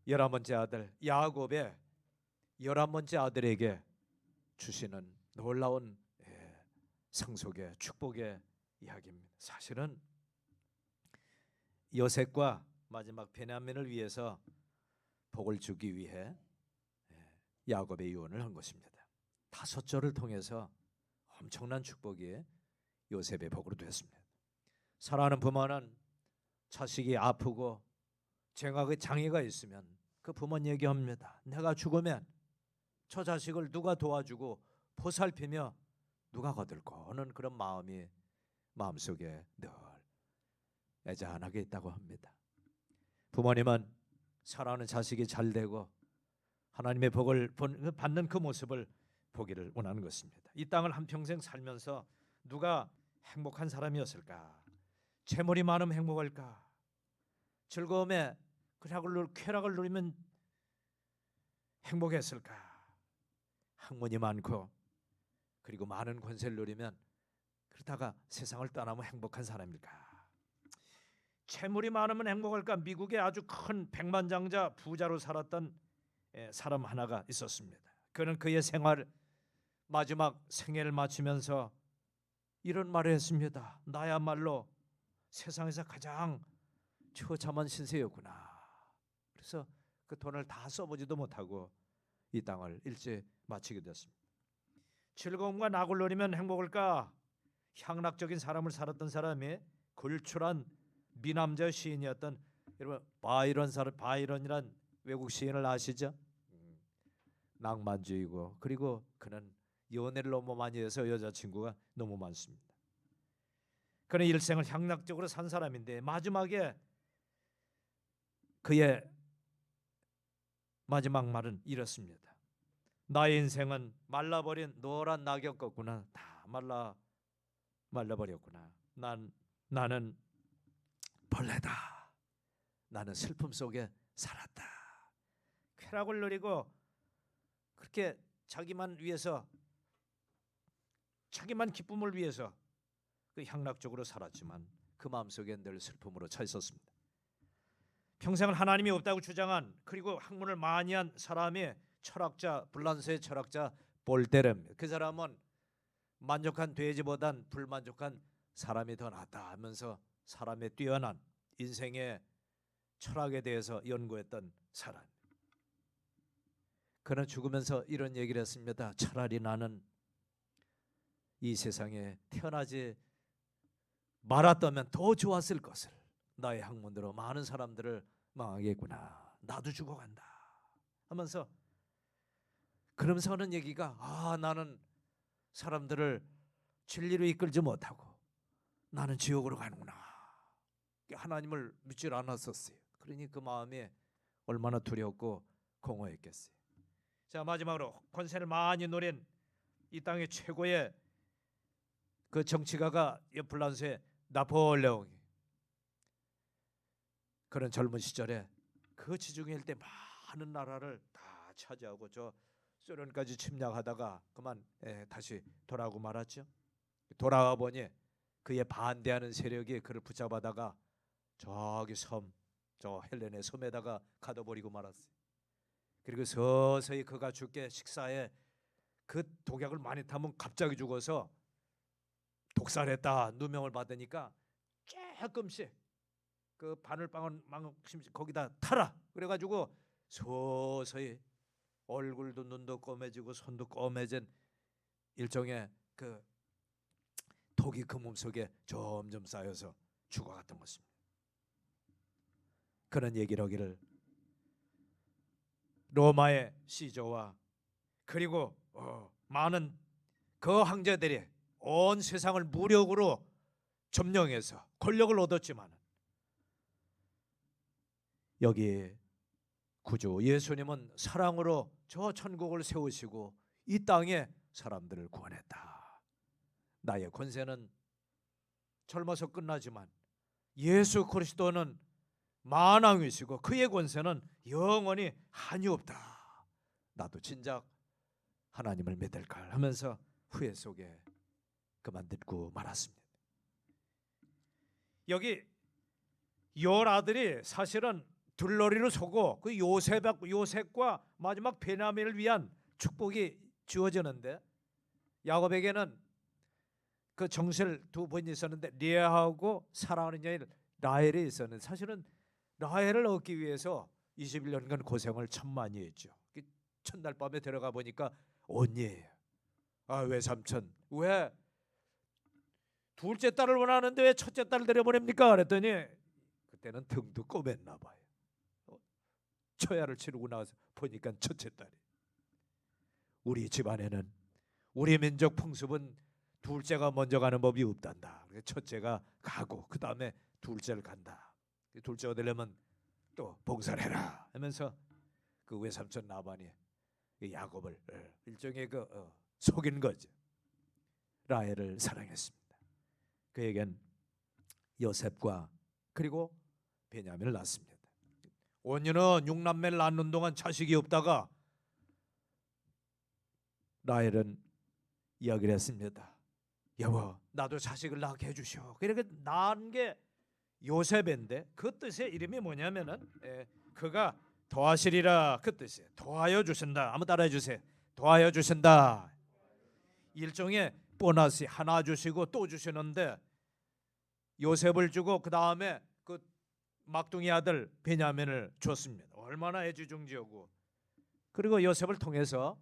11번째 아들 야곱의 11번째 아들에게 주시는 놀라운 상속의 축복의 이야기입니다. 사실은 요셉과 마지막 베냐민을 위해서 복을 주기 위해 야곱의 유언을 한 것입니다. 5절을 통해서 엄청난 축복이 요셉의 복으로 됐습니다. 사랑하는 부모는 자식이 아프고 정학의 장애가 있으면 그 부모는 얘기합니다. 내가 죽으면 저 자식을 누가 도와주고 보살피며 누가 거들고 하는 그런 마음이 마음속에 늘 애잔하게 있다고 합니다. 부모님은 사랑하는 자식이 잘 되고 하나님의 복을 받는 그 모습을 보기를 원하는 것입니다. 이 땅을 한평생 살면서 누가 행복한 사람이었을까? 재물이 많으면 행복할까? 즐거움에 쾌락을 누리면 행복했을까? 학문이 많고 그리고 많은 권세를 누리면 그러다가 세상을 떠나면 행복한 사람일까? 재물이 많으면 행복할까? 미국에 아주 큰 백만장자 부자로 살았던 사람 하나가 있었습니다. 그는 그의 생활 마지막 생애를 마치면서 이런 말을 했습니다. 나야말로 세상에서 가장 처참한 신세였구나. 그래서 그 돈을 다 써보지도 못하고 이 땅을 일찍 마치게 됐습니다. 즐거움과 낙을 누리면 행복할까? 향락적인 삶을 살았던 사람이 걸출한 미남자 시인이었던 여러분 바이런이란 외국 시인을 아시죠? 낭만주의고 그리고 그는 연애를 너무 많이 해서 여자친구가 너무 많습니다. 그는 일생을 향락적으로 산 사람인데 마지막에 그의 마지막 말은 이렇습니다. 나의 인생은 말라버린 노란 낙엽 같구나. 다 말라버렸구나. 나는 벌레다. 나는 슬픔 속에 살았다. 쾌락을 누리고 그렇게 자기만 위해서 자기만 기쁨을 위해서 그 향락적으로 살았지만 그 마음속에 늘 슬픔으로 차 있었습니다. 평생을 하나님이 없다고 주장한 그리고 학문을 많이 한 사람이 철학자 불란서의 철학자 볼테르입니다. 그 사람은 만족한 돼지보단 불만족한 사람이 더 낫다 하면서 사람의 뛰어난 인생의 철학에 대해서 연구했던 사람. 그는 죽으면서 이런 얘기를 했습니다. 차라리 나는 이 세상에 태어나지 말았다면 더 좋았을 것을. 나의 학문으로 많은 사람들을 망하겠구나. 나도 죽어간다 하면서 그러면서 하는 얘기가 나는 사람들을 진리로 이끌지 못하고 나는 지옥으로 가는구나. 하나님을 믿질 않았었어요. 그러니 그 마음이 얼마나 두렵고 공허했겠어요. 자, 마지막으로 권세를 많이 누린 이 땅의 최고의 그 정치가가 프랑스의 나폴레옹이 그런 젊은 시절에 그 지중해일 때 많은 나라를 다 차지하고 저 소련까지 침략하다가 그만 다시 돌아오고 말았죠. 돌아와 보니 그에 반대하는 세력이 그를 붙잡아다가 저기 저 헬렌의 섬에다가 가둬버리고 말았어요. 그리고 서서히 그가 죽게 식사에 그 독약을 많이 타면 갑자기 죽어서 독살했다 누명을 받으니까 조금씩 그 바늘방울만큼씩 거기다 타라 그래가지고 서서히 얼굴도 눈도 꼬매지고 손도 꼬매진 일종의 그 독이 그 몸속에 점점 쌓여서 죽어갔던 것입니다. 그런 얘기를 하기를 로마의 시저와 그리고 많은 그 황제들이 온 세상을 무력으로 점령해서 권력을 얻었지만 여기 구주 예수님은 사랑으로 저 천국을 세우시고 이 땅에 사람들을 구원했다. 나의 권세는 젊어서 끝나지만 예수 그리스도는 만왕이시고 그의 권세는 영원히 한이 없다. 나도 진작 하나님을 믿을걸 하면서 후회 속에 그만 듣고 말았습니다. 여기 열 아들이 사실은 들러리로 서고 그 요셉과 마지막 베냐민을 위한 축복이 주어지는데, 야곱에게는 그 정실 두 번이 있었는데 레아하고 사랑하는 여인 라헬이 있었는데, 사실은 라헬을 얻기 위해서 21년간 고생을 참 많이 했죠. 첫날 밤에 들어가 보니까 언니예요. 아, 외삼촌, 왜 둘째 딸을 원하는데 왜 첫째 딸을 데려보냅니까? 그랬더니 그때는 등도 꼬맸나 봐요. 초야를 치르고 나서 보니까 첫째 딸이. 우리 집안에는, 우리 민족 풍습은 둘째가 먼저 가는 법이 없단다. 첫째가 가고 그 다음에 둘째를 간다. 둘째가 되려면 또 봉사를 해라 하면서 그 외삼촌 라반이 야곱을 일종의 속인 거죠. 라헬을 사랑했습니다. 그에겐 요셉과 그리고 베냐민을 낳았습니다. 온유는 육남매를 낳는 동안 자식이 없다가 라헬은 이야기를 했습니다. 여보, 나도 자식을 낳게 해주시오. 그렇게 낳은 게 요셉인데, 그 뜻의 이름이 뭐냐면은 그가 도하시리라, 그 뜻이에요. 도하여 주신다. 한번 따라해 주세요. 도하여 주신다. 일종의 보너스, 하나 주시고 또 주시는데, 요셉을 주고 그 다음에 그 막둥이 아들 베냐민을 줬습니다. 얼마나 애지중지하고. 그리고 요셉을 통해서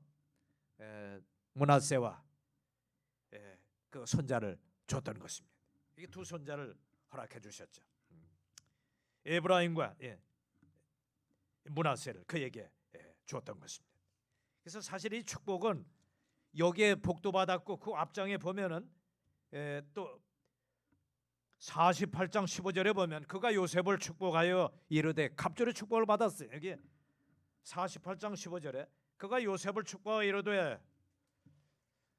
므낫세와 그 손자를 줬던 것입니다. 이게 두 손자를 허락해 주셨죠. 에브라임과 므낫세를 그에게 줬던 것입니다. 그래서 사실 이 축복은 여기에 복도 받았고, 그 앞장에 보면은 또 48장 15절에 보면 그가 요셉을 축복하여 이르되, 갑절의 축복을 받았어요. 여기 48장 15절에 그가 요셉을 축복하여 이르되,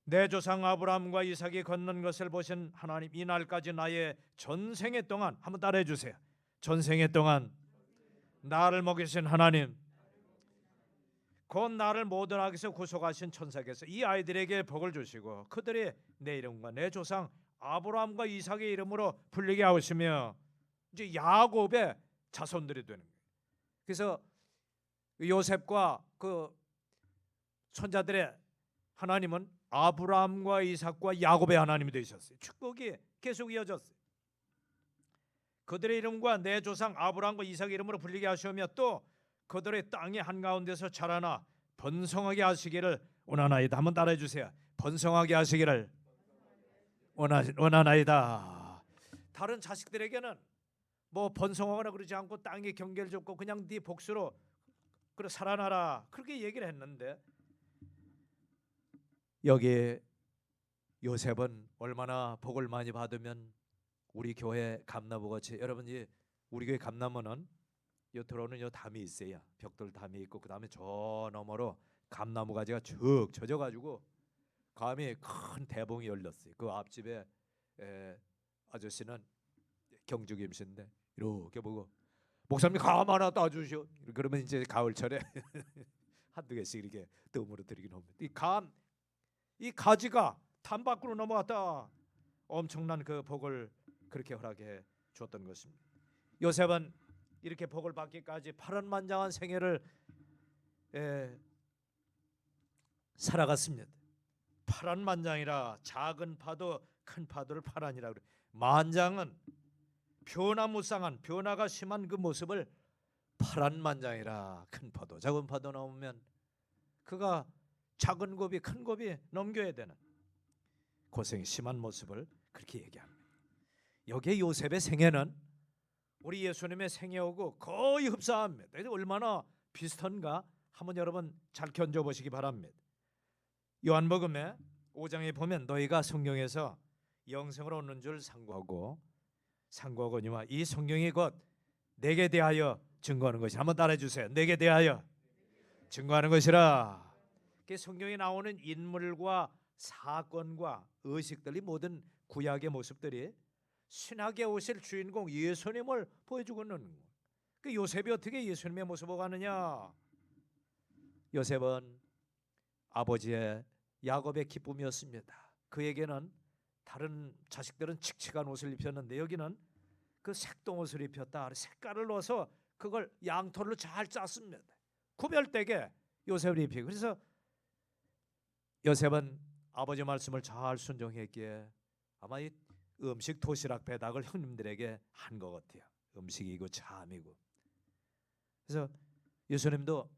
내 조상 아브라함과 이삭이 걷는 것을 보신 하나님, 이 날까지 나의 전생의 동안, 한번 따라해 주세요. 전생의 동안 나를 먹이신 하나님, 곧 나를 모든 악에서 구속하신 천사께서 이 아이들에게 복을 주시고 그들이 내 이름과 내 조상 아브라함과 이삭의 이름으로 불리게 하시며, 이제 야곱의 자손들이 되는 거예요. 그래서 요셉과 그 손자들의 하나님은 아브라함과 이삭과 야곱의 하나님이 되셨어요. 축복이 계속 이어졌어요. 그들의 이름과 내 조상 아브라함과 이삭의 이름으로 불리게 하시며, 또 그들의 땅의 한가운데서 자라나 번성하게 하시기를 원하나이다. 한번 따라해 주세요. 번성하게 하시기를 원하나이다. 다른 자식들에게는 뭐 번성하거나 그러지 않고 땅의 경계를 줬고 그냥 네 복수로 그래 살아나라, 그렇게 얘기를 했는데, 여기 요셉은 얼마나 복을 많이 받으면 우리 교회 감나무같이, 여러분이 우리 교회 감나무는 요 들어오는 요 담이 있어요. 벽돌 담이 있고 그 다음에 저 너머로 감나무 가지가 쭉 젖어가지고 감히 큰 대봉이 열렸어요. 그 앞집에 아저씨는 경주 김씨인데 이렇게 보고, 목사님 감 하나 따주시오. 그러면 이제 가을철에 한두 개씩 이렇게 뜸으로 드리긴 합니다. 이 가지가 담 밖으로 넘어갔다 엄청난 그 복을 그렇게 허락해 줬던 것입니다. 요셉은 이렇게 복을 받기까지 파란만장한 생애를 살아갔습니다. 파란만장이라, 작은 파도 큰 파도를 파란이라 그래. 만장은 변화무쌍한, 변화가 심한 그 모습을 파란만장이라, 큰 파도 작은 파도 넘으면 그가 작은 고비 큰 고비 넘겨야 되는 고생이 심한 모습을 그렇게 얘기합니다. 여기에 요셉의 생애는 우리 예수님의 생애하고 거의 흡사합니다. 얼마나 비슷한가 한번 여러분 잘 견뎌보시기 바랍니다. 요한복음에 5장에 보면 너희가 성경에서 영생을 얻는 줄 상고하거니와 이 성경이 곧 내게 대하여 증거하는 것이, 한번 따라해 주세요. 내게 대하여 증거하는 것이라. 성경에 나오는 인물과 사건과 의식들이, 모든 구약의 모습들이 신학에 오실 주인공 예수님을 보여주고 있는 거예요. 그 요셉이 어떻게 예수님의 모습을 가느냐? 요셉은 아버지의 야곱의 기쁨이었습니다. 그에게는 다른 자식들은 칙칙한 옷을 입혔는데 여기는 그 색동 옷을 입혔다. 색깔을 넣어서 그걸 양털로 잘 짰습니다. 구별되게 요셉을 입히고. 그래서 요셉은 아버지 말씀을 잘 순종했기에 아마 이 음식 도시락 배달을 형님들에게 한 것 같아요. 음식이고 잠이고. 그래서 예수님도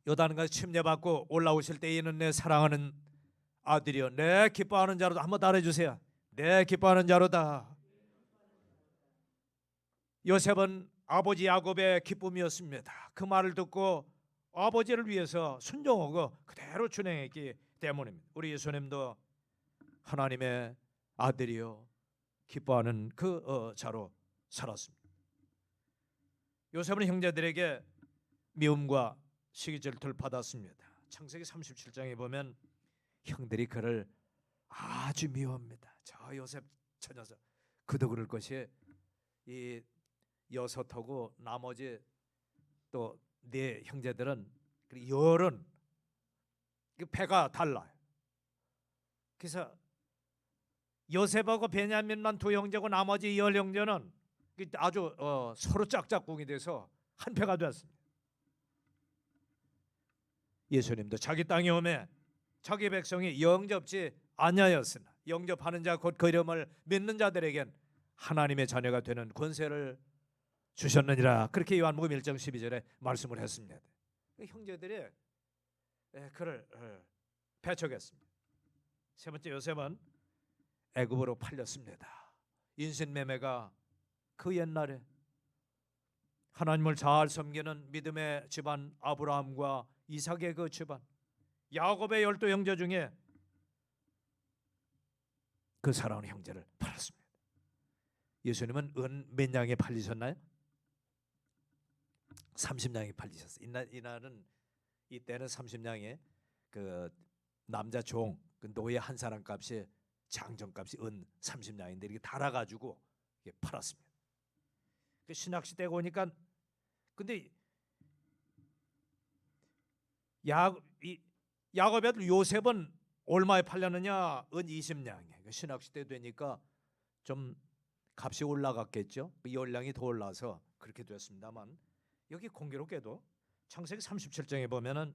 요단강에서 침례받고 올라오실 때 이는 내 사랑하는 아들이여 내 기뻐하는 자로다. 한번 따라해 주세요. 내 기뻐하는 자로다. 요셉은 아버지 야곱의 기쁨이었습니다. 그 말을 듣고 아버지를 위해서 순종하고 그대로 준행했기 때문입니다. 우리 예수님도 하나님의 아들이요 기뻐하는 그 자로 살았습니다. 요셉은 형제들에게 미움과 시기질투를 받았습니다. 창세기 37장에 보면 형들이 그를 아주 미워합니다. 저 요셉 저 녀석 그도 그럴 것이 이 여섯하고 나머지 또 네 형제들은 열은 배가 달라요. 그래서 요셉하고 베냐민만 두 형제고 나머지 열 형제는 아주 서로 짝짝꿍이 돼서 한 배가 되었습니다. 예수님도 자기 땅에 오매 자기 백성이 영접지 아니하였으나 영접하는 자 곧 그 이름을 믿는 자들에겐 하나님의 자녀가 되는 권세를 주셨느니라. 그렇게 요한복음 1장 12절에 말씀을 했습니다. 형제들이 그를 배척했습니다. 세 번째 요셉은 애굽으로 팔렸습니다. 인신매매가 그 옛날에 하나님을 잘 섬기는 믿음의 집안 아브라함과 이삭의 그 집안 야곱의 12 형제 중에 그 사랑하는 형제를 팔았습니다. 예수님은 은 몇 냥에 팔리셨나요? 30냥에 팔리셨어요. 이날은 이때는 30냥에 그 남자 종 그 노예 한 사람 값이 장정값이 은 30냥인데 이렇게 달아가지고 팔았습니다. 그 신학 시대가 오니까 근데 야곱의 아들 요셉은 얼마에 팔렸느냐? 은 20냥에. 신학 시대 되니까 좀 값이 올라갔겠죠. 열량이 더 올라서 그렇게 됐습니다만 여기 공교롭게도 창세기 37장에 보면은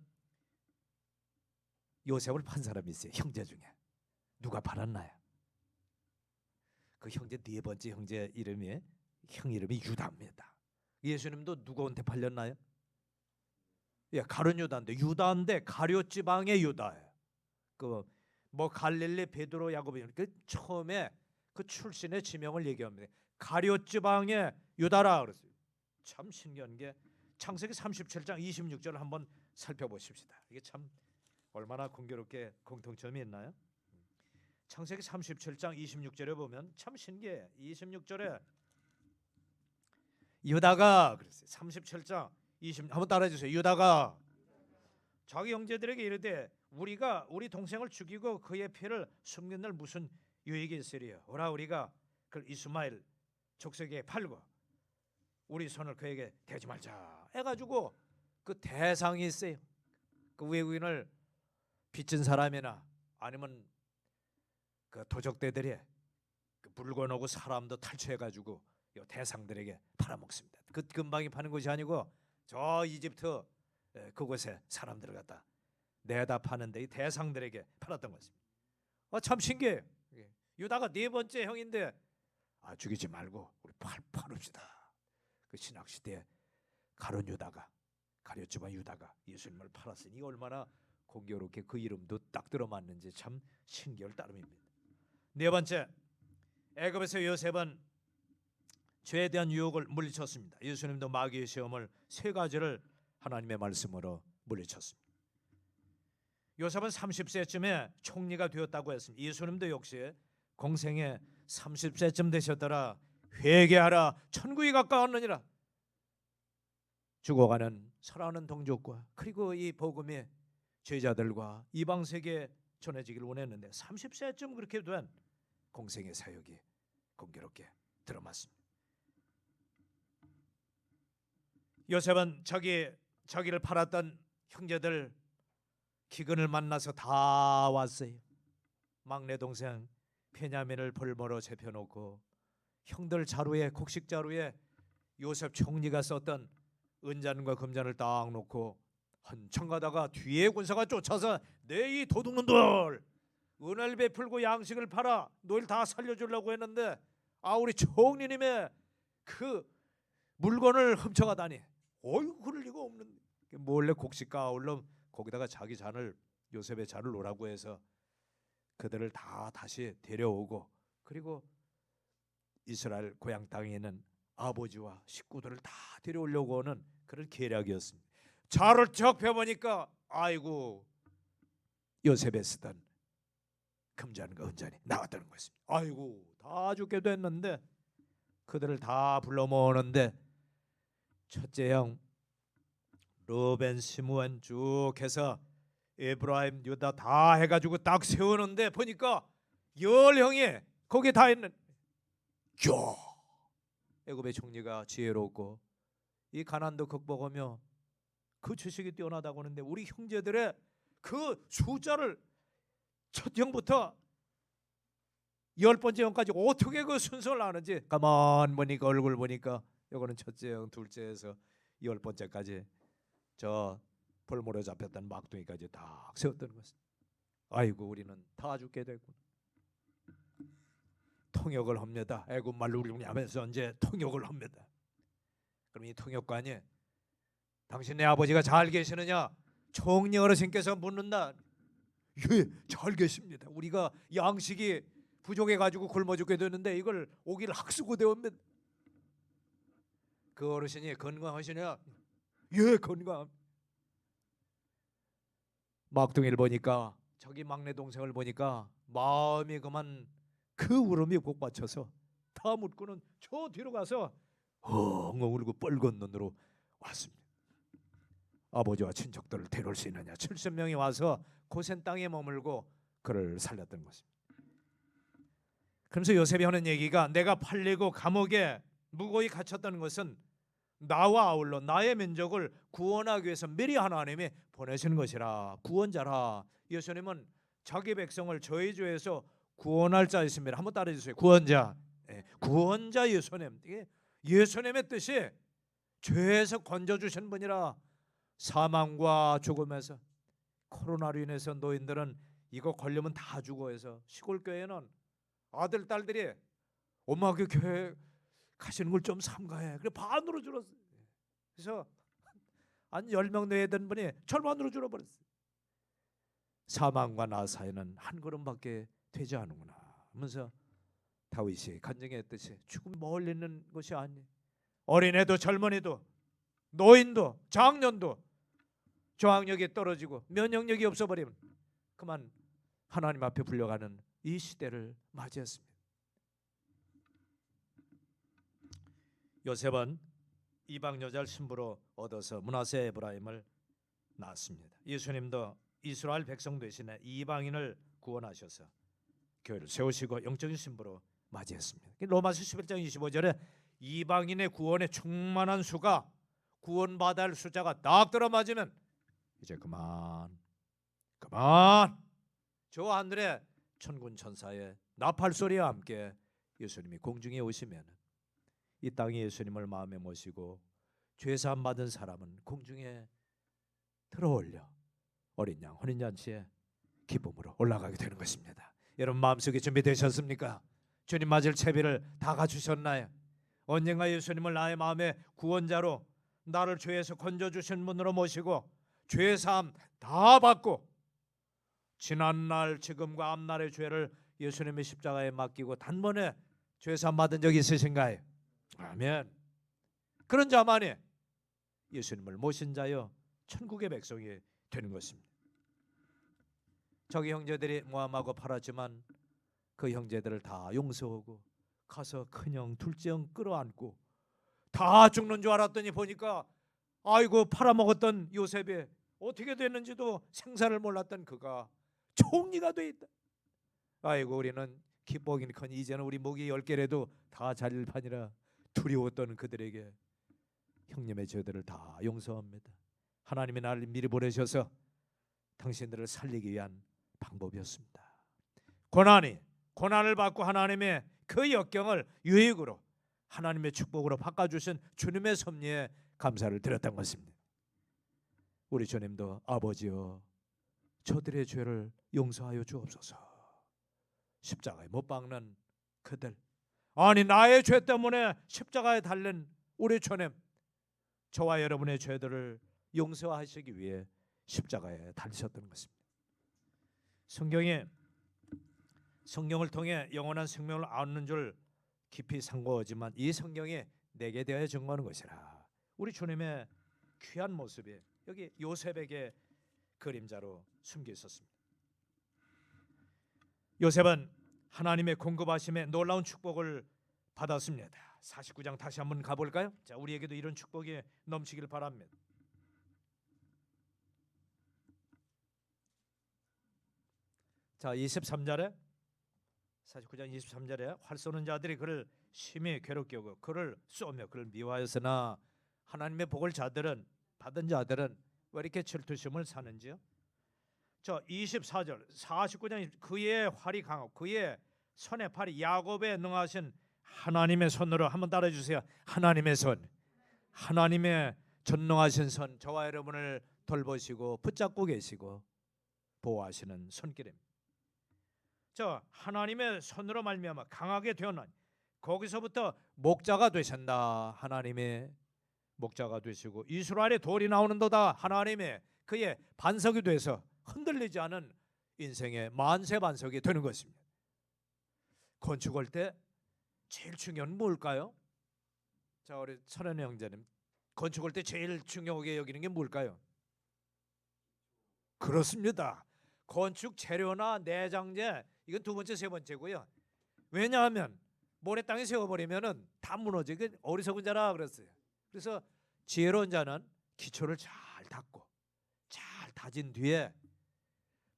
요셉을 판 사람이 있어요. 형제 중에 누가 팔았나요? 그 형제 네 번째 형제 이름이 형 이름이 유다입니다. 예수님도 누구한테 팔렸나요? 예, 가룟 유다인데 유다인데 가룟 지방의 유다예요. 그 뭐 갈릴리 베드로 야고보 그 처음에 그 출신의 지명을 얘기합니다. 가룟 지방의 유다라 그랬어요. 참 신기한 게 창세기 37장 26절을 한번 살펴보십시다. 이게 참 얼마나 공교롭게 공통점이 있나요? 창세기 37장 26절에 보면 참 신기해. 26절에 유다가 그랬어요. 37장 20 한번 따라해 주세요. 유다가 자기 형제들에게 이르되 우리가 우리 동생을 죽이고 그의 피를 숨긴 날 무슨 유익이 있으리요? 오라 우리가 그 이스마엘 족속에게 팔고 우리 손을 그에게 대지 말자 해가지고 그 대상이 있어요. 그 외국인을 빚진 사람이나 아니면 그 도적대들이 그 물건하고 사람도 탈취해가지고 이 대상들에게 팔아먹습니다. 그 근방이 파는 곳이 아니고 저 이집트 그곳에 사람들을 갖다 내다 파는데 이 대상들에게 팔았던 것입니다. 참 신기해요. 유다가 네 번째 형인데 죽이지 말고 우리 팔읍시다. 그 신학 시대에 가룟 유다가 가룟 지방 유다가 예수님을 팔았으니 얼마나 공교롭게 그 이름도 딱 들어맞는지 참 신기할 따름입니다. 네 번째, 애굽에서 요셉은 죄에 대한 유혹을 물리쳤습니다. 예수님도 마귀의 시험을 세 가지를 하나님의 말씀으로 물리쳤습니다. 요셉은 30세쯤에 총리가 되었다고 했습니다. 예수님도 역시 공생에 30세쯤 되셨더라. 회개하라. 천국이 가까웠느니라. 죽어가는 사랑하는 동족과 그리고 이 복음이 제자들과 이방 세계에 전해지기를 원했는데 30세쯤 그렇게 된 공생의 사역이 공교롭게 들어맞습니다. 요셉은 자기를 팔았던 형제들 기근을 만나서 다 왔어요. 막내 동생 베냐민을 볼모로 잡혀놓고 형들 자루에 곡식 자루에 요셉 총리가 썼던 은잔과 금잔을 딱 놓고 한참 가다가 뒤에 군사가 쫓아서 내 이 도둑놈들 은혜를 베풀고 양식을 팔아 너희를 다 살려주려고 했는데 우리 총리님의 그 물건을 훔쳐가다니 어이구 그럴 리가 없는 몰래 곡식 까올러 거기다가 자기 잔을 요셉의 잔을 놓으라고 해서 그들을 다 다시 데려오고 그리고 이스라엘 고향 땅에 있는 아버지와 식구들을 다 데려오려고 하는 그런 계략이었습니다. 자를 척 펴보니까 아이고 요셉에 쓰던 금잔과 은잔이 나왔다는 것입니다. 아이고 다 죽게 됐는데 그들을 다 불러 모으는데 첫째 형 르벤 시므온 쭉 해서 에브라임 유다 다 해가지고 딱 세우는데 보니까 10형이 거기에 다 있는 애굽의 총리가 지혜롭고 이 가난도 극복하며 그 지식이 뛰어나다고 하는데 우리 형제들의 그 숫자를 첫 형부터 10번째 형까지 어떻게 그 순서를 아는지 가만 보니까 얼굴 보니까 요거는 첫째 형 둘째에서 10번째까지 저 볼모로 잡혔던 막둥이까지 딱 세웠던 것은 아이고 우리는 다 죽게 됐구나. 통역을 합니다. 애굽 말로 우리 하면서 이제 통역을 합니다. 그럼 이 통역관이 당신네 아버지가 잘 계시느냐? 총리 어르신께서 묻는다. 예, 잘 계십니다. 우리가 양식이 부족해가지고 굶어 죽게 되는데 이걸 오기를 학수고 되옵니다. 그 어르신이 건강하시냐? 예, 건강. 막둥이를 보니까 자기 막내 동생을 보니까 마음이 그만 그 울음이 복받쳐서 다 묻고는 저 뒤로 가서 엉엉 울고 뻘건 눈으로 왔습니다. 아버지와 친척들을 데려올 수 있느냐? 70명이 와서 고센 땅에 머물고 그를 살렸던 것입니다. 그러면서 요셉이 하는 얘기가 내가 팔리고 감옥에 무고히 갇혔다는 것은 나와 아울러 나의 민족을 구원하기 위해서 미리 하나님이 보내시는 것이라. 구원자라. 예수님은 자기 백성을 저희 죄에서 구원할 자이십니다. 한번 따라해주세요. 구원자. 구원자 예수님. 예수님의 뜻이 죄에서 건져주신 분이라. 사망과 죽음에서 코로나로 인해서 노인들은 이거 걸리면 다 죽어 해서 시골 교회는 아들 딸들이 엄마 그 교회 가시는 걸 좀 삼가해. 그래 반으로 줄었어요. 그래서 한 10명 내에 된 분이 절반으로 줄어버렸어요. 사망과 나 사이는 한 걸음밖에 되지 않는구나 하면서 다윗이 간증했듯이 죽음 멀리 있는 것이 아니. 어린애도 젊은이도 노인도 장년도 저항력이 떨어지고 면역력이 없어버리면 그만 하나님 앞에 불려가는 이 시대를 맞이했습니다. 요셉은 이방 여자를 신부로 얻어서 므낫세 에브라임을 낳았습니다. 예수님도 이스라엘 백성 대신에 이방인을 구원하셔서 교회를 세우시고 영적인 신부로 맞이했습니다. 로마서 11장 25절에 이방인의 구원에 충만한 수가 구원받아야 할 숫자가 딱 들어맞으면 이제 그만 저 하늘에 천군 천사의 나팔 소리와 함께 예수님이 공중에 오시면 이 땅에 예수님을 마음에 모시고 죄사함 받은 사람은 공중에 들어올려 어린 양 혼인잔치에 기쁨으로 올라가게 되는 것입니다. 여러분 마음속에 준비되셨습니까? 주님 맞을 채비를 다 갖추셨나요? 언젠가 예수님을 나의 마음의 구원자로 나를 죄에서 건져주신 분으로 모시고 죄사함 다 받고 지난날 지금과 앞날의 죄를 예수님의 십자가에 맡기고 단번에 죄사함 받은 적이 있으신가요? 아멘. 그런 자만이 예수님을 모신 자여 천국의 백성이 되는 것입니다. 자기 형제들이 모함하고 팔았지만 그 형제들을 다 용서하고 가서 큰형 둘째 형 끌어안고 다 죽는 줄 알았더니 보니까 아이고 팔아먹었던 요셉이 어떻게 됐는지도 생사를 몰랐던 그가 총리가 돼 있다. 아이고 우리는 기뻐하기는 이제는 우리 목이 10개라도 다 잘릴 판이라 두려웠던 그들에게 형님의 죄들을 다 용서합니다. 하나님이 나를 미리 보내셔서 당신들을 살리기 위한 방법이었습니다. 고난을 받고 하나님의 그 역경을 유익으로 하나님의 축복으로 바꿔주신 주님의 섭리에 감사를 드렸던 것입니다. 우리 주님도 아버지여 저들의 죄를 용서하여 주옵소서. 십자가에 못 박는 그들, 아니 나의 죄 때문에 십자가에 달린 우리 주님, 저와 여러분의 죄들을 용서하시기 위해 십자가에 달리셨던 것입니다. 성경을 통해 영원한 생명을 얻는 줄 깊이 상고하지만 이 성경이 내게 대하여 증거하는 것이라. 우리 주님의 귀한 모습이 여기 요셉에게 그림자로 숨겨 있었습니다. 요셉은 하나님의 공급하심에 놀라운 축복을 받았습니다. 49장 다시 한번 가볼까요? 자, 우리에게도 이런 축복이 넘치길 바랍니다. 자, 23절에 49장 23절에 활 쏘는 자들이 그를 심히 괴롭게 하고 그를 쏘며 그를 미워하였으나 하나님의 복을 받은 자들은 왜 이렇게 질투심을 사는지요? 저 24절 49장 그의 활이 강하고 그의 손의 팔이 야곱에 능하신 하나님의 손으로 한번 따라해주세요. 하나님의 손, 하나님의 전능하신 손, 저와 여러분을 돌보시고 붙잡고 계시고 보호하시는 손길입니다. 저 하나님의 손으로 말미암아 강하게 되었나니 거기서부터 목자가 되신다. 하나님의 목자가 되시고 이스라엘의 돌이 나오는도다. 하나님의 그의 반석이 돼서 흔들리지 않은 인생의 만세 반석이 되는 것입니다. 건축할 때 제일 중요한 건 뭘까요? 자, 우리 설현우 형제님, 건축할 때 제일 중요하게 여기는 게 뭘까요? 그렇습니다. 건축 재료나 내장재, 이건 두 번째, 세 번째고요. 왜냐하면 모래 땅에 세워버리면은 다 무너져. 이게 어리석은 자라 그랬어요. 그래서 지혜로운 자는 기초를 잘 닦고 잘 다진 뒤에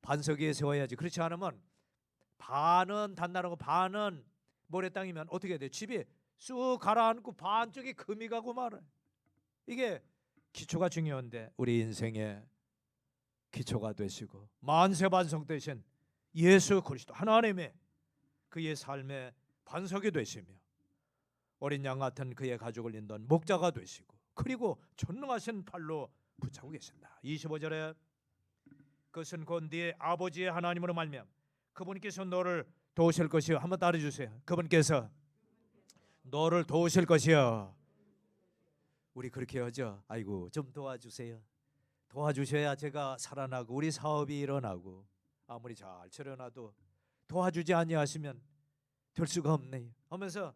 반석 위에 세워야지. 그렇지 않으면 반은 단단하고 반은 모래 땅이면 어떻게 돼요? 집이 쑥 가라앉고 반쪽이 금이 가고 말아요. 이게 기초가 중요한데 우리 인생의 기초가 되시고 만세 반석 되신 예수 그리스도 하나님의 그의 삶의 반석이 되시며 어린 양 같은 그의 가족을 잇는 목자가 되시고 그리고 전능하신 팔로 붙잡고 계신다. 25절에 그것은 곧 네 아버지의 하나님으로 말미암아 그분께서 너를 도우실 것이요. 한번 따라주세요. 그분께서 너를 도우실 것이요. 우리 그렇게 하죠. 아이고 좀 도와주세요. 도와주셔야 제가 살아나고 우리 사업이 일어나고 아무리 잘 차려놔도 도와주지 아니하시면 될 수가 없네요 하면서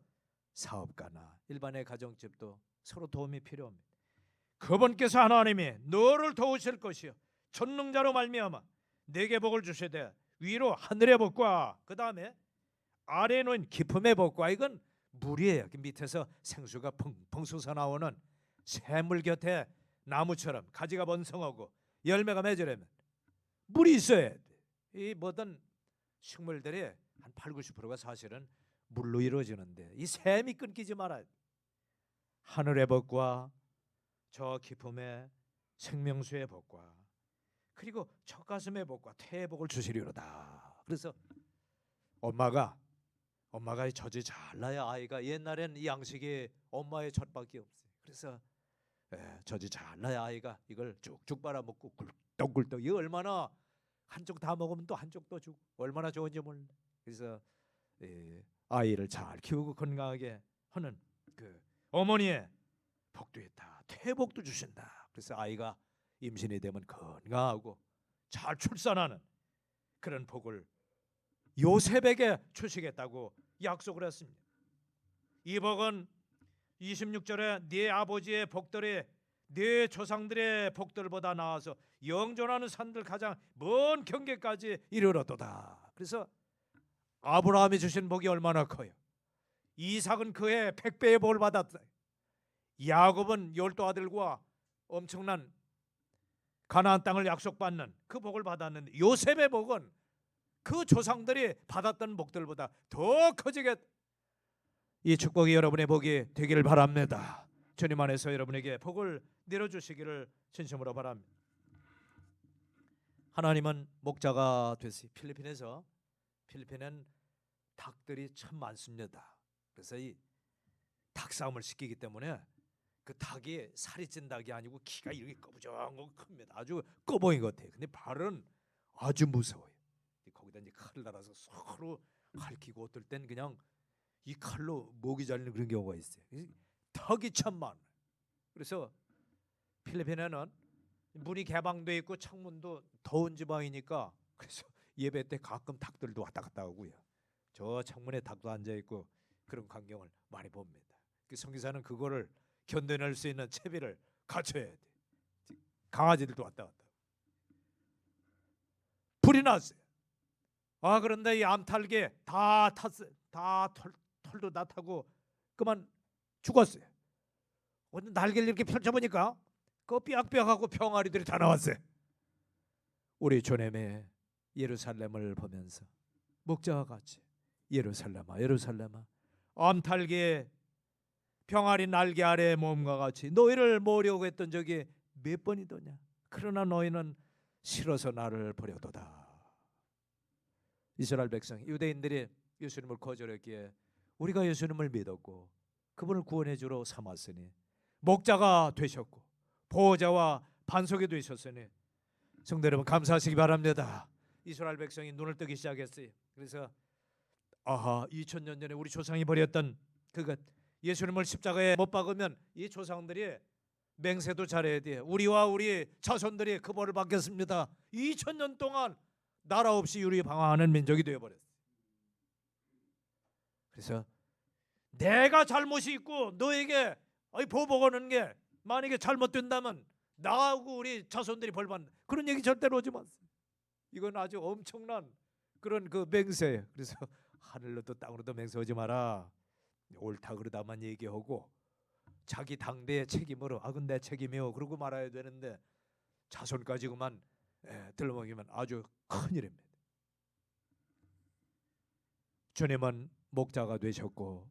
사업가나 일반의 가정집도 서로 도움이 필요합니다. 그분께서 하나님이 너를 도우실 것이요 전능자로 말미암아 내게 복을 주시되 위로 하늘의 복과 그 다음에 아래에 놓인 기품의 복과 이건 물이에요. 밑에서 생수가 펑펑 솟아나오는 샘물 곁에 나무처럼 가지가 번성하고 열매가 맺으려면 물이 있어야 돼. 이 모든 식물들이 한 8, 90%가 사실은 물로 이루어지는데 이 샘이 끊기지 말아야 돼. 하늘의 복과 저 기품의 생명수의 복과 그리고 젖가슴의 복과 태의 복을 주시리로다. 그래서 엄마가 젖이 잘 나야 아이가 옛날엔 이 양식이 엄마의 젖밖에 없어요. 그래서 젖이 잘 나야 아이가 이걸 쭉쭉 빨아먹고 굴떡굴떡 이거 얼마나 한쪽 다 먹으면 또 한쪽 또 주고 얼마나 좋은지 몰라. 그래서 아이를 잘 키우고 건강하게 하는 그 어머니의 복도 있다. 태복도 주신다. 그래서 아이가 임신이 되면 건강하고 잘 출산하는 그런 복을 요셉에게 주시겠다고 약속을 했습니다. 이 복은 26절에 네 아버지의 복들이 네 조상들의 복들보다 나아서 영존하는 산들 가장 먼 경계까지 이르렀도다. 그래서 아브라함이 주신 복이 얼마나 커요. 이삭은 그의 100배의 복을 받았다. 야곱은 12 아들과 엄청난 가나안 땅을 약속받는 그 복을 받았는데 요셉의 복은 그 조상들이 받았던 복들보다 더 커지겠다. 이 축복이 여러분의 복이 되기를 바랍니다. 주님 안에서 여러분에게 복을 내려주시기를 진심으로 바랍니다. 하나님은 목자가 되시. 필리핀엔 닭들이 참 많습니다. 그래서 이 닭싸움을 시키기 때문에 그 닭이 살이 찐 닭이 아니고 키가 이렇게 꺼부정하고 큽니다. 아주 꺼봉이 같아요. 근데 발은 아주 무서워요. 거기다 이제 칼을 달아서 서로 핥히고 어떨 땐 그냥 이 칼로 목이 잘리는 그런 경우가 있어요. 닭이 참 많아요. 그래서 필리핀에는 문이 개방돼 있고 창문도 더운 지방이니까 그래서 예배 때 가끔 닭들도 왔다 갔다 하고요. 저 창문에 닭도 앉아 있고 그런 광경을 많이 봅니다. 그 선교사는 그거를 견뎌낼 수 있는 채비를 갖춰야 돼. 강아지들도 왔다 갔다. 불이 났어요. 그런데 이 암탉에 다 탔어요. 다 털도 다 타고 그만 죽었어요. 오늘 날개를 이렇게 펼쳐보니까 그 삐약삐약하고 병아리들이 다 나왔어요. 우리 주님의 예루살렘을 보면서 목자와 같이 예루살렘아 예루살렘아 암탉의 병아리 날개 아래 몸과 같이 너희를 모으려고 했던 적이 몇 번이더냐. 그러나 너희는 싫어서 나를 버려도다. 이스라엘 백성 유대인들이 예수님을 거절했기에 우리가 예수님을 믿었고 그분을 구원해 주러 삼았으니 목자가 되셨고 보호자와 반석이 되셨으니 성도 여러분 감사하시기 바랍니다. 이스라엘 백성이 눈을 뜨기 시작했어요. 그래서 2000년 전에 우리 조상이 버렸던 그것 예수님을 십자가에 못 박으면 이 조상들이 맹세도 잘해야 돼요. 우리와 우리 자손들이 그 벌을 받겠습니다. 2000년 동안 나라 없이 유리 방황하는 민족이 되어버렸어요. 그래서 내가 잘못이 있고 너에게 보복 오는 게 만약에 잘못된다면 나하고 우리 자손들이 벌받는 그런 얘기 절대로 오지 마세요. 이건 아주 엄청난 그런 그 맹세예요. 그래서 하늘로도 땅으로도 맹세하지 마라. 옳다 그러다만 얘기하고 자기 당대의 책임으로 그건 내 책임이요 그러고 말아야 되는데 자손까지 그만 들먹이면 아주 큰일입니다. 주님은 목자가 되셨고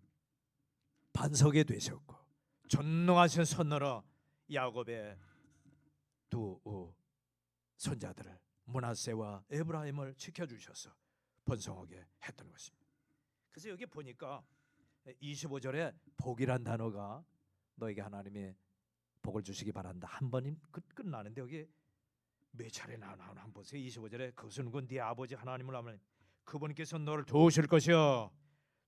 반석이 되셨고 전능하신 손으로 야곱의 두 손자들을 므낫세와 에브라임을 지켜주셔서 번성하게 했던 것입니다. 그래서 여기 보니까 25절에 복이란 단어가 너에게 하나님이 복을 주시기 바란다 한 번이 끝나는데 여기 몇 차례 나오나 한번 보세요. 25절에 그것은 네 아버지 하나님을 하면 그분께서 너를 도우실 것이요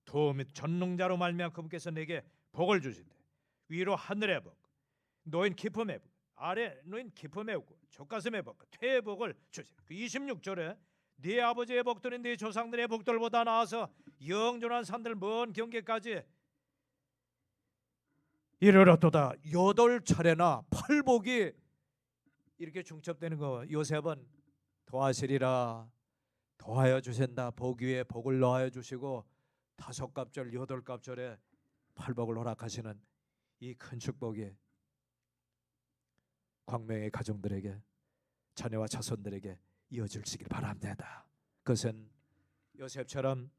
도움이 전능자로 말미암아 그분께서 내게 복을 주신다. 위로 하늘의 복 노인 기쁨의 복 아래 노인 기쁨의 복 젖가슴의 복 퇴의 복을 주시다. 26절에 네 아버지의 복들은 네 조상들의 복들보다 나아서 영존한 산들 먼 경계까지 이르렀도다. 8차례나 팔복이 이렇게 중첩되는 거 요셉은 더하시리라 더하여 주신다. 복 위에 복을 넣어 주시고 5갑절 8갑절에 팔복을 허락하시는 이 큰 축복이 광명의 가정들에게 자녀와 자손들에게 이어질시길 바랍니다. 그것은 요셉처럼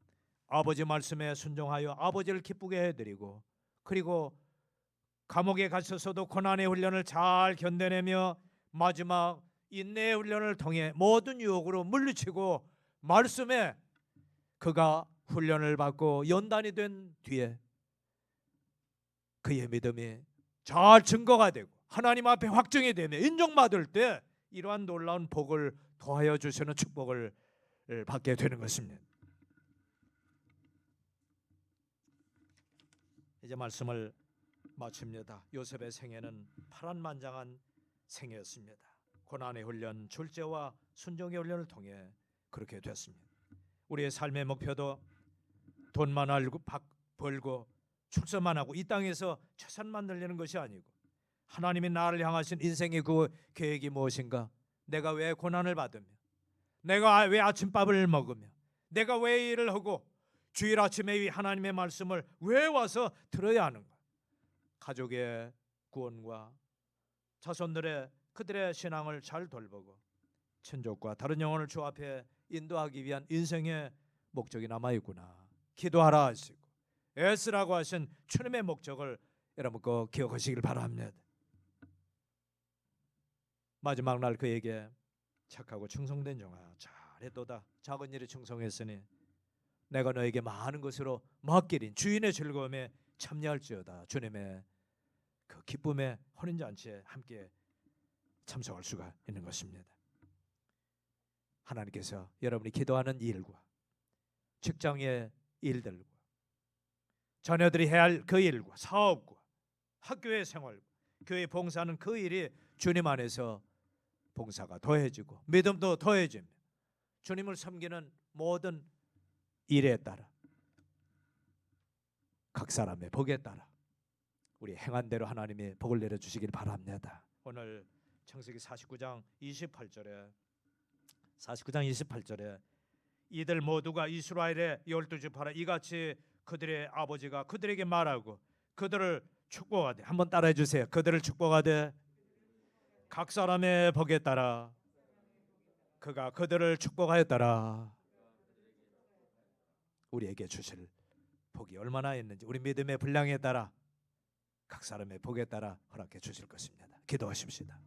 아버지 말씀에 순종하여 아버지를 기쁘게 해드리고 그리고 감옥에 갇혀서도 고난의 훈련을 잘 견뎌내며 마지막 인내의 훈련을 통해 모든 유혹으로 물리치고 말씀에 그가 훈련을 받고 연단이 된 뒤에 그의 믿음이 잘 증거가 되고 하나님 앞에 확증이 되며 인정받을 때 이러한 놀라운 복을 더하여 주시는 축복을 받게 되는 것입니다. 이제 말씀을 마칩니다. 요셉의 생애는 파란만장한 생애였습니다. 고난의 훈련, 출제와 순종의 훈련을 통해 그렇게 됐습니다. 우리의 삶의 목표도 돈만 벌고 출세만 하고 이 땅에서 최선만 늘리는 것이 아니고 하나님이 나를 향하신 인생의 그 계획이 무엇인가? 내가 왜 고난을 받으며 내가 왜 아침밥을 먹으며 내가 왜 일을 하고 주일 아침에 하나님의 말씀을 왜 와서 들어야 하는가? 가족의 구원과 자손들의 그들의 신앙을 잘 돌보고 친족과 다른 영혼을 주 앞에 인도하기 위한 인생의 목적이 남아있구나. 기도하라 하시고 애쓰라고 하신 주님의 목적을 여러분 꼭 기억하시길 바랍니다. 마지막 날 그에게 착하고 충성된 종아 잘했도다. 작은 일에 충성했으니 내가 너에게 많은 것으로 맡기린 주인의 즐거움에 참여할지어다. 주님의 그 기쁨의 혼인잔치에 함께 참석할 수가 있는 것입니다. 하나님께서 여러분이 기도하는 일과 직장의 일들과 자녀들이 해야 할 그 일과 사업과 학교의 생활과 교회 봉사하는 그 일이 주님 안에서 봉사가 더해지고 믿음도 더해지며 주님을 섬기는 모든 일에 따라 각 사람의 복에 따라 우리 행한 대로 하나님이 복을 내려주시길 바랍니다. 오늘 창세기 49장 28절에 이들 모두가 이스라엘의 12지파라 이같이 그들의 아버지가 그들에게 말하고 그들을 축복하되, 한번 따라해 주세요. 그들을 축복하되 각 사람의 복에 따라 그가 그들을 축복하였더라. 우리에게 주실 복이 얼마나 있는지 우리 믿음의 분량에 따라 각 사람의 복에 따라 허락해 주실 것입니다. 기도하십시다.